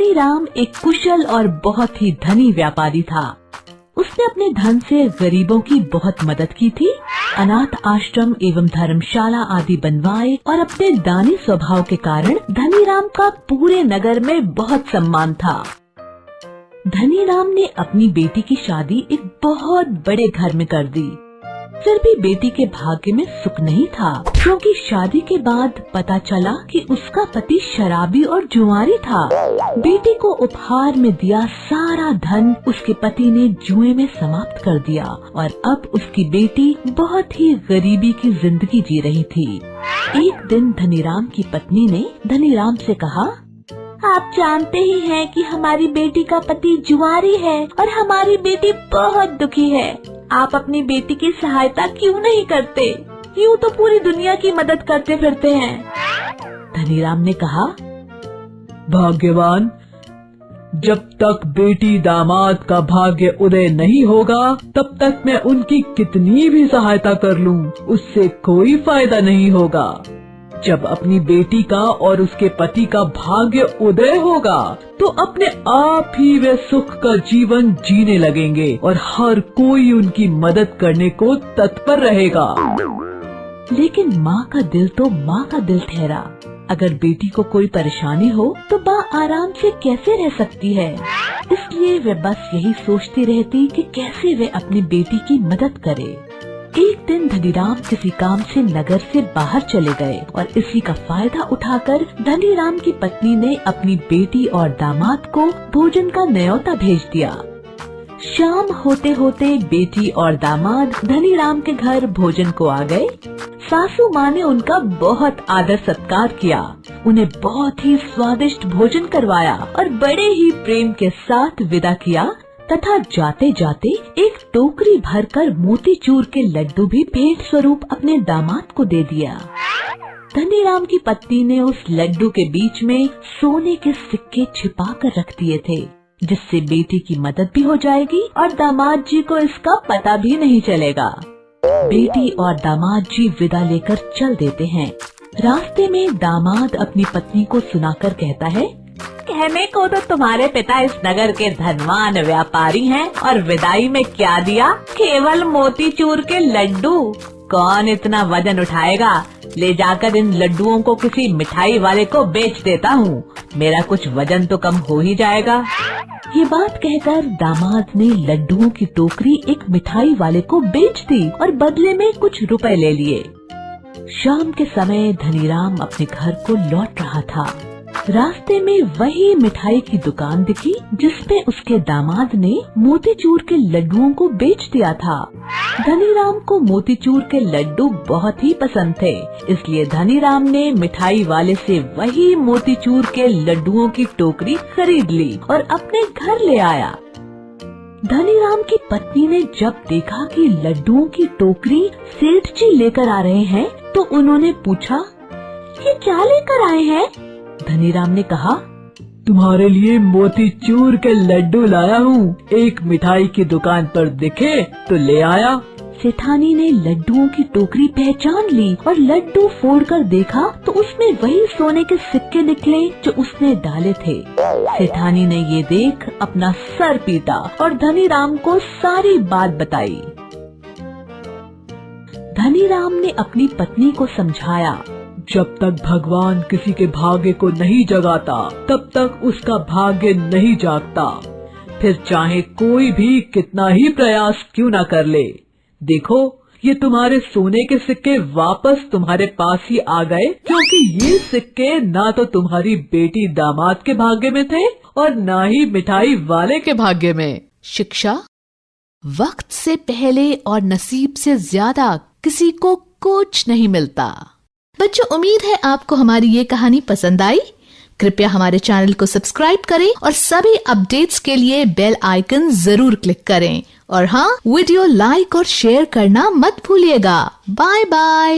धनीराम एक कुशल और बहुत ही धनी व्यापारी था। उसने अपने धन से गरीबों की बहुत मदद की थी, अनाथ आश्रम एवं धर्मशाला आदि बनवाए और अपने दानी स्वभाव के कारण धनीराम का पूरे नगर में बहुत सम्मान था। धनीराम ने अपनी बेटी की शादी एक बहुत बड़े घर में कर दी। फिर भी बेटी के भाग्य में सुख नहीं था, क्योंकि शादी के बाद पता चला कि उसका पति शराबी और जुआरी था। बेटी को उपहार में दिया सारा धन उसके पति ने जुए में समाप्त कर दिया और अब उसकी बेटी बहुत ही गरीबी की जिंदगी जी रही थी। एक दिन धनीराम की पत्नी ने धनीराम से कहा, आप जानते ही हैं कि हमारी बेटी का पति जुआरी है और हमारी बेटी बहुत दुखी है। आप अपनी बेटी की सहायता क्यों नहीं करते? यूँ तो पूरी दुनिया की मदद करते फिरते हैं। धनीराम ने कहा, भाग्यवान, जब तक बेटी दामाद का भाग्य उदय नहीं होगा तब तक मैं उनकी कितनी भी सहायता कर लूं, उससे कोई फायदा नहीं होगा। जब अपनी बेटी का और उसके पति का भाग्य उदय होगा तो अपने आप ही वे सुख का जीवन जीने लगेंगे और हर कोई उनकी मदद करने को तत्पर रहेगा। लेकिन माँ का दिल तो माँ का दिल ठहरा। अगर बेटी को कोई परेशानी हो तो माँ आराम से कैसे रह सकती है। इसलिए वे बस यही सोचती रहती कि कैसे वे अपनी बेटी की मदद करे। एक दिन धनीराम किसी काम से नगर से बाहर चले गए और इसी का फायदा उठाकर धनीराम की पत्नी ने अपनी बेटी और दामाद को भोजन का न्योता भेज दिया। शाम होते होते बेटी और दामाद धनीराम के घर भोजन को आ गए। सासू माँ ने उनका बहुत आदर सत्कार किया, उन्हें बहुत ही स्वादिष्ट भोजन करवाया और बड़े ही प्रेम के साथ विदा किया तथा जाते जाते एक टोकरी भरकर मोतीचूर के लड्डू भी भेंट स्वरूप अपने दामाद को दे दिया। धनीराम की पत्नी ने उस लड्डू के बीच में सोने के सिक्के छिपा कर रख दिए थे, जिससे बेटी की मदद भी हो जाएगी और दामाद जी को इसका पता भी नहीं चलेगा। बेटी और दामाद जी विदा लेकर चल देते हैं। रास्ते में दामाद अपनी पत्नी को सुनाकर कहता है, कहने को तो तुम्हारे पिता इस नगर के धनवान व्यापारी हैं और विदाई में क्या दिया? केवल मोतीचूर के लड्डू। कौन इतना वजन उठाएगा? ले जाकर इन लड्डुओं को किसी मिठाई वाले को बेच देता हूँ, मेरा कुछ वजन तो कम हो ही जाएगा। ये बात कहकर दामाद ने लड्डुओं की टोकरी एक मिठाई वाले को बेच दी और बदले में कुछ रुपए ले लिए। शाम के समय धनीराम अपने घर को लौट रहा था। रास्ते में वही मिठाई की दुकान दिखी जिसमें उसके दामाद ने मोतीचूर के लड्डुओं को बेच दिया था। धनीराम को मोतीचूर के लड्डू बहुत ही पसंद थे, इसलिए धनीराम ने मिठाई वाले से वही मोतीचूर के लड्डुओं की टोकरी खरीद ली और अपने घर ले आया। धनीराम की पत्नी ने जब देखा कि लड्डुओं की टोकरी सेठ जी लेकर आ रहे हैं तो उन्होंने पूछा, ये क्या लेकर आए हैं? धनीराम ने कहा, तुम्हारे लिए मोतीचूर के लड्डू लाया हूँ, एक मिठाई की दुकान पर दिखे तो ले आया। सेठानी ने लड्डुओं की टोकरी पहचान ली और लड्डू फोड़कर देखा तो उसमें वही सोने के सिक्के निकले जो उसने डाले थे। सेठानी ने ये देख अपना सर पीटा और धनीराम को सारी बात बताई। धनीराम ने अपनी पत्नी को समझाया, जब तक भगवान किसी के भाग्य को नहीं जगाता तब तक उसका भाग्य नहीं जागता, फिर चाहे कोई भी कितना ही प्रयास क्यों न कर ले। देखो, ये तुम्हारे सोने के सिक्के वापस तुम्हारे पास ही आ गए, क्योंकि ये सिक्के ना तो तुम्हारी बेटी दामाद के भाग्य में थे और ना ही मिठाई वाले के भाग्य में। शिक्षा: वक्त से पहले और नसीब से ज्यादा किसी को कुछ नहीं मिलता। बच्चों, उम्मीद है आपको हमारी ये कहानी पसंद आई। कृपया हमारे चैनल को सब्सक्राइब करें और सभी अपडेट्स के लिए बेल आइकन जरूर क्लिक करें। और हाँ, वीडियो लाइक और शेयर करना मत भूलिएगा। Bye bye.